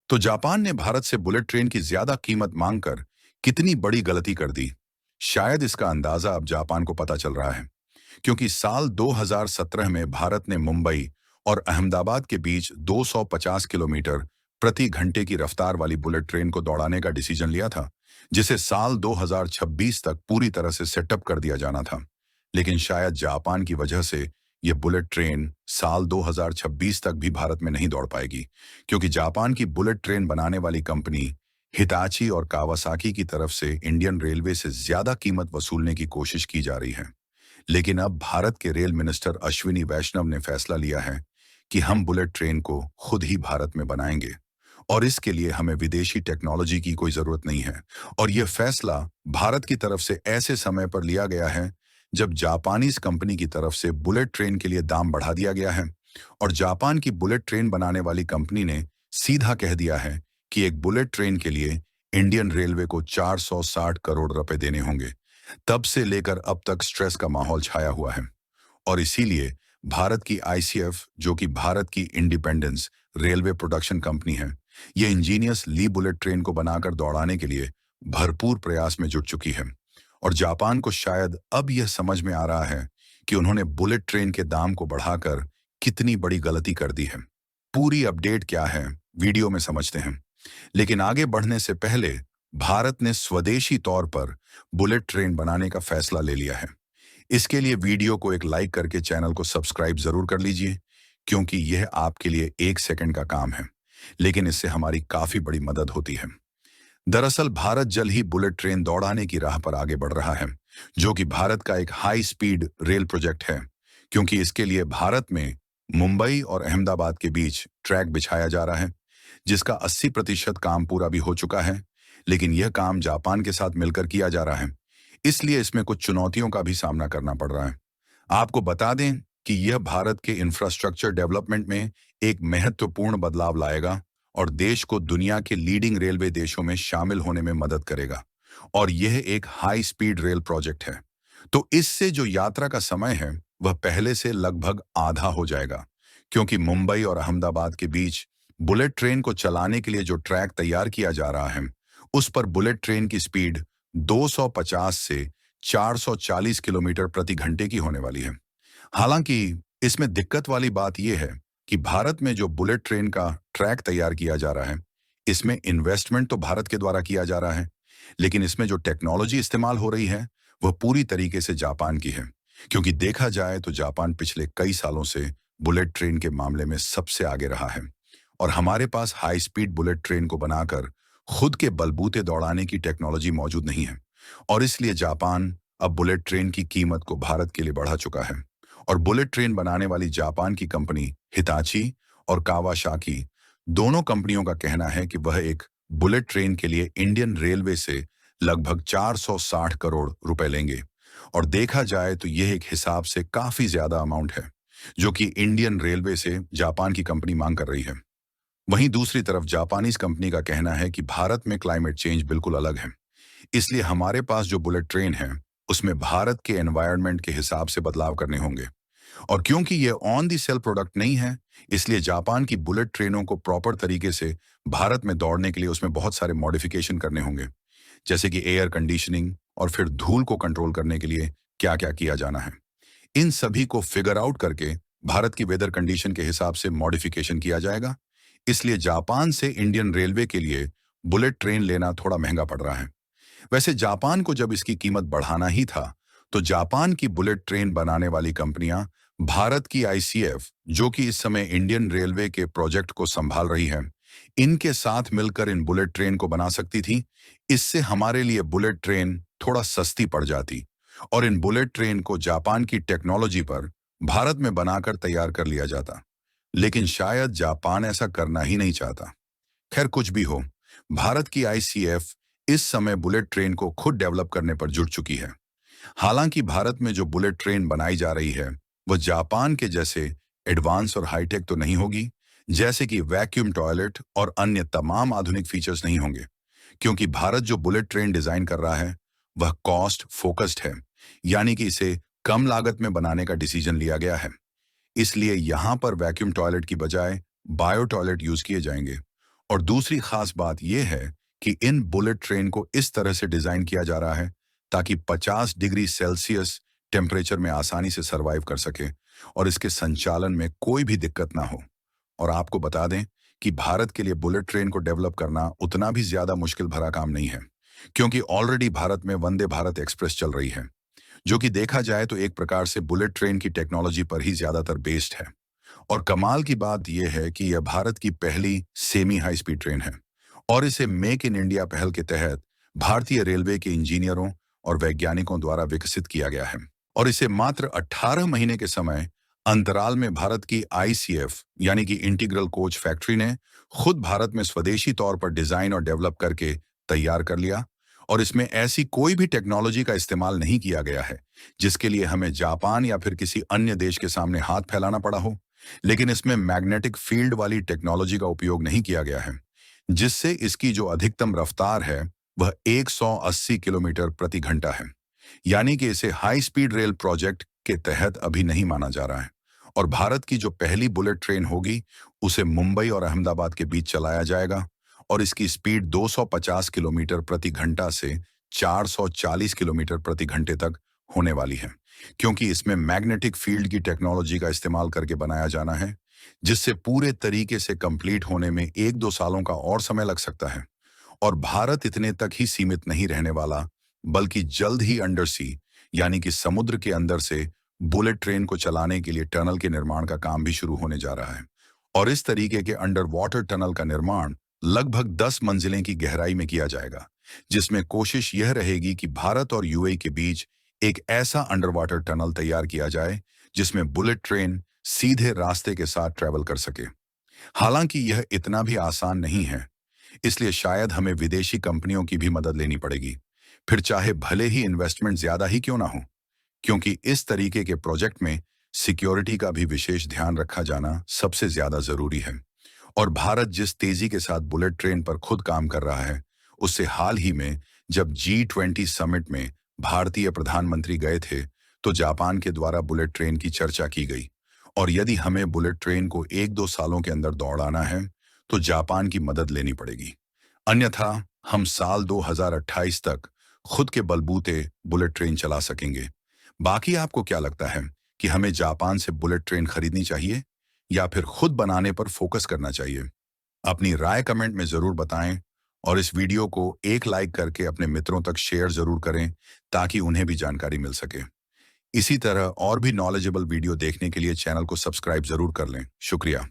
तो जापान ने भारत से बुलेट ट्रेन की ज्यादा कीमत मांगकर कितनी बड़ी गलती कर दी। शायद इसका अंदाजा अब जापान को पता चल रहा है, क्योंकि साल 2017 में भारत ने मुंबई और अहमदाबाद के बीच 250 किलोमीटर प्रति घंटे की रफ्तार वाली बुलेट ट्रेन को दौड़ाने का डिसीजन लिया था, जिसे साल 2026 तक पूरी तरह से सेटअप कर दिया जाना था। लेकिन शायद जापान की वजह से यह बुलेट ट्रेन साल 2026 तक भी भारत में नहीं दौड़ पाएगी, क्योंकि जापान की बुलेट ट्रेन बनाने वाली कंपनी हिताची और कावासाकी की तरफ से इंडियन रेलवे से ज्यादा कीमत वसूलने की कोशिश की जा रही है। लेकिन अब भारत के रेल मिनिस्टर अश्विनी वैष्णव ने फैसला लिया है कि हम बुलेट ट्रेन को खुद ही भारत में बनाएंगे, और इसके लिए हमें विदेशी टेक्नोलॉजी की कोई जरूरत नहीं है। और यह फैसला भारत की तरफ से ऐसे समय पर लिया गया है जब जापानीज कंपनी की तरफ से बुलेट ट्रेन के लिए दाम बढ़ा दिया गया है, और जापान की बुलेट ट्रेन बनाने वाली कंपनी ने सीधा कह दिया है कि एक बुलेट ट्रेन के लिए इंडियन रेलवे को 460 करोड़ रुपए देने होंगे। तब से लेकर अब तक स्ट्रेस का माहौल छाया हुआ है, और इसीलिए भारत की आईसीएफ, जो कि भारत की इंडिपेंडेंस रेलवे प्रोडक्शन कंपनी है, ये इंजीनियस ली बुलेट ट्रेन को बनाकर दौड़ाने के लिए भरपूर प्रयास में जुट चुकी है। और जापान को शायद अब यह समझ में आ रहा है कि उन्होंने बुलेट ट्रेन के दाम को बढ़ाकर कितनी बड़ी गलती कर दी है। पूरी अपडेट क्या है, वीडियो में समझते हैं। लेकिन आगे बढ़ने से पहले भारत ने स्वदेशी तौर पर बुलेट ट्रेन बनाने का फैसला ले लिया है। इसके लिए वीडियो को एक लाइक करके चैनल को सब्सक्राइब जरूर कर लीजिए, क्योंकि यह आपके लिए 1 सेकंड का काम है, लेकिन इससे हमारी काफी बड़ी मदद होती है। दरअसल भारत जल्द ही बुलेट ट्रेन दौड़ाने की राह पर आगे बढ़ रहा है, जो कि भारत का एक हाई स्पीड रेल प्रोजेक्ट है, क्योंकि इसके लिए भारत में मुंबई और अहमदाबाद के बीच ट्रैक बिछाया जा रहा है, जिसका 80% काम पूरा भी हो चुका है। लेकिन यह काम जापान के साथ मिलकर किया जा रहा है, इसलिए इसमें कुछ चुनौतियों का भी सामना करना पड़ रहा है। आपको बता दें कि यह भारत के इंफ्रास्ट्रक्चर डेवलपमेंट में एक महत्वपूर्ण बदलाव लाएगा और देश को दुनिया के लीडिंग रेलवे देशों में शामिल होने में मदद करेगा। और यह एक हाई स्पीड रेल प्रोजेक्ट है, तो इससे जो यात्रा का समय है वह पहले से लगभग आधा हो जाएगा, क्योंकि मुंबई और अहमदाबाद के बीच बुलेट ट्रेन को चलाने के लिए जो ट्रैक तैयार किया जा रहा है, उस पर बुलेट ट्रेन की स्पीड 250 से 440 किलोमीटर प्रति घंटे की होने वाली है। हालांकि इसमें दिक्कत वाली बात यह है कि भारत में जो बुलेट ट्रेन का ट्रैक तैयार किया जा रहा है, इसमें इन्वेस्टमेंट तो भारत के द्वारा किया जा रहा है, लेकिन इसमें जो टेक्नोलॉजी इस्तेमाल हो रही है वह पूरी तरीके से जापान की है। क्योंकि देखा जाए तो जापान पिछले कई सालों से बुलेट ट्रेन के मामले में सबसे आगे रहा है, और हमारे पास हाई स्पीड बुलेट ट्रेन को बनाकर खुद के बलबूते दौड़ाने की टेक्नोलॉजी मौजूद नहीं है। और इसलिए जापान अब बुलेट ट्रेन की कीमत को भारत के लिए बढ़ा चुका है, और बुलेट ट्रेन बनाने वाली जापान की कंपनी हिताची और कावासाकी, दोनों कंपनियों का कहना है कि वह एक बुलेट ट्रेन के लिए इंडियन रेलवे से लगभग 460 करोड़ रुपए लेंगे। और देखा जाए तो यह एक हिसाब से काफी ज्यादा अमाउंट है, जो कि इंडियन रेलवे से जापान की कंपनी मांग कर रही है। वहीं दूसरी तरफ जापानीज कंपनी का कहना है कि भारत में क्लाइमेट चेंज बिल्कुल अलग है, इसलिए हमारे पास जो बुलेट ट्रेन है उसमें भारत के एनवायरनमेंट के हिसाब से बदलाव करने होंगे। और क्योंकि ये ऑन दी सेल प्रोडक्ट नहीं है, इसलिए जापान की बुलेट ट्रेनों को प्रॉपर तरीके से भारत में दौड़ने के लिए उसमें बहुत सारे मॉडिफिकेशन करने होंगे, जैसे कि एयर कंडीशनिंग और फिर धूल को कंट्रोल करने के लिए क्या क्या किया जाना है। इन सभी को फिगर आउट करके भारत की वेदर कंडीशन के हिसाब से मॉडिफिकेशन किया जाएगा। इसलिए जापान से इंडियन रेलवे के लिए बुलेट ट्रेन लेना थोड़ा महंगा पड़ रहा है। वैसे जापान को जब इसकी कीमत बढ़ाना ही था, तो जापान की बुलेट ट्रेन बनाने वाली कंपनियां भारत की आईसीएफ, जो कि इस समय इंडियन रेलवे के प्रोजेक्ट को संभाल रही है, इनके साथ मिलकर इन बुलेट ट्रेन को बना सकती थी। इससे हमारे लिए बुलेट ट्रेन थोड़ा सस्ती पड़ जाती, और इन बुलेट ट्रेन को जापान की टेक्नोलॉजी पर भारत में बनाकर तैयार कर लिया जाता। लेकिन शायद जापान ऐसा करना ही नहीं चाहता। खैर, कुछ भी हो, भारत की आईसीएफ इस समय बुलेट ट्रेन को खुद डेवलप करने पर जुट चुकी है। हालांकि भारत में जो बुलेट ट्रेन बनाई जा रही है वह जापान के जैसे एडवांस और हाईटेक तो नहीं होगी, जैसे कि वैक्यूम टॉयलेट और अन्य तमाम आधुनिक फीचर्स नहीं होंगे, क्योंकि भारत जो बुलेट ट्रेन डिजाइन कर रहा है वह कॉस्ट फोकस्ड है, यानी कि इसे कम लागत में बनाने का डिसीजन लिया गया है। इसलिए यहां पर वैक्यूम टॉयलेट की बजाय बायो टॉयलेट यूज किए जाएंगे, और दूसरी खास बात यह है कि इन बुलेट ट्रेन को इस तरह से डिजाइन किया जा रहा है ताकि 50 डिग्री सेल्सियस टेम्परेचर में आसानी से सरवाइव कर सके और इसके संचालन में कोई भी दिक्कत ना हो। और आपको बता दें कि भारत के लिए बुलेट ट्रेन को डेवलप करना उतना भी ज्यादा मुश्किल भरा काम नहीं है, क्योंकि ऑलरेडी भारत में वंदे भारत एक्सप्रेस चल रही है, जो कि देखा जाए तो एक प्रकार से बुलेट ट्रेन की टेक्नोलॉजी पर ही ज्यादातर बेस्ड है। और कमाल की बात यह है कि यह भारत की पहली सेमी हाई स्पीड ट्रेन है और इसे मेक इन इंडिया पहल के तहत भारतीय रेलवे के इंजीनियरों और वैज्ञानिकों द्वारा विकसित किया गया है। और इसे मात्र 18 महीने के समय अंतराल में भारत की आईसीएफ यानी कि इंटीग्रल कोच फैक्ट्री ने खुद भारत में स्वदेशी तौर पर डिजाइन और डेवलप करके तैयार कर लिया। और इसमें ऐसी कोई भी टेक्नोलॉजी का इस्तेमाल नहीं किया गया है जिसके लिए हमें जापान या फिर किसी अन्य देश के सामने हाथ फैलाना पड़ा हो। लेकिन इसमें मैग्नेटिक फील्ड वाली टेक्नोलॉजी का उपयोग नहीं किया गया है, जिससे इसकी जो अधिकतम रफ्तार है वह 180 किलोमीटर प्रति घंटा है। यानी कि इसे हाई स्पीड रेल प्रोजेक्ट के तहत अभी नहीं माना जा रहा है। और भारत की जो पहली बुलेट ट्रेन होगी उसे मुंबई और अहमदाबाद के बीच चलाया जाएगा और इसकी स्पीड 250 किलोमीटर प्रति घंटा से 440 किलोमीटर प्रति घंटे तक होने वाली है, क्योंकि इसमें मैग्नेटिक फील्ड की टेक्नोलॉजी का इस्तेमाल करके बनाया जाना है, जिससे पूरे तरीके से कंप्लीट होने में 1-2 सालों का और समय लग सकता है। और भारत इतने तक ही सीमित नहीं रहने वाला, बल्कि जल्द ही अंडर सी यानी कि समुद्र के अंदर से बुलेट ट्रेन को चलाने के लिए टनल के निर्माण का काम भी शुरू होने जा रहा है। और इस तरीके के अंडर वाटर टनल का निर्माण लगभग 10 मंजिलें की गहराई में किया जाएगा, जिसमें कोशिश यह रहेगी कि भारत और यूएई के बीच एक ऐसा अंडर वाटर टनल तैयार किया जाए जिसमें बुलेट ट्रेन सीधे रास्ते के साथ ट्रेवल कर सके। हालांकि यह इतना भी आसान नहीं है, इसलिए शायद हमें विदेशी कंपनियों की भी मदद लेनी पड़ेगी, फिर चाहे भले ही इन्वेस्टमेंट ज्यादा ही क्यों ना हो, क्योंकि इस तरीके के प्रोजेक्ट में सिक्योरिटी का भी विशेष ध्यान रखा जाना सबसे ज्यादा जरूरी है। और भारत जिस तेजी के साथ बुलेट ट्रेन पर खुद काम कर रहा है, उससे हाल ही में जब G20 समिट में भारतीय प्रधानमंत्री गए थे तो जापान के द्वारा बुलेट ट्रेन की चर्चा की गई। और यदि हमें बुलेट ट्रेन को 1-2 सालों के अंदर दौड़ाना है तो जापान की मदद लेनी पड़ेगी, अन्यथा हम साल 2028 तक खुद के बलबूते बुलेट ट्रेन चला सकेंगे। बाकी आपको क्या लगता है कि हमें जापान से बुलेट ट्रेन खरीदनी चाहिए या फिर खुद बनाने पर फोकस करना चाहिए? अपनी राय कमेंट में जरूर बताएं और इस वीडियो को एक लाइक करके अपने मित्रों तक शेयर जरूर करें ताकि उन्हें भी जानकारी मिल सके। इसी तरह और भी नॉलेजेबल वीडियो देखने के लिए चैनल को सब्सक्राइब जरूर कर लें। शुक्रिया।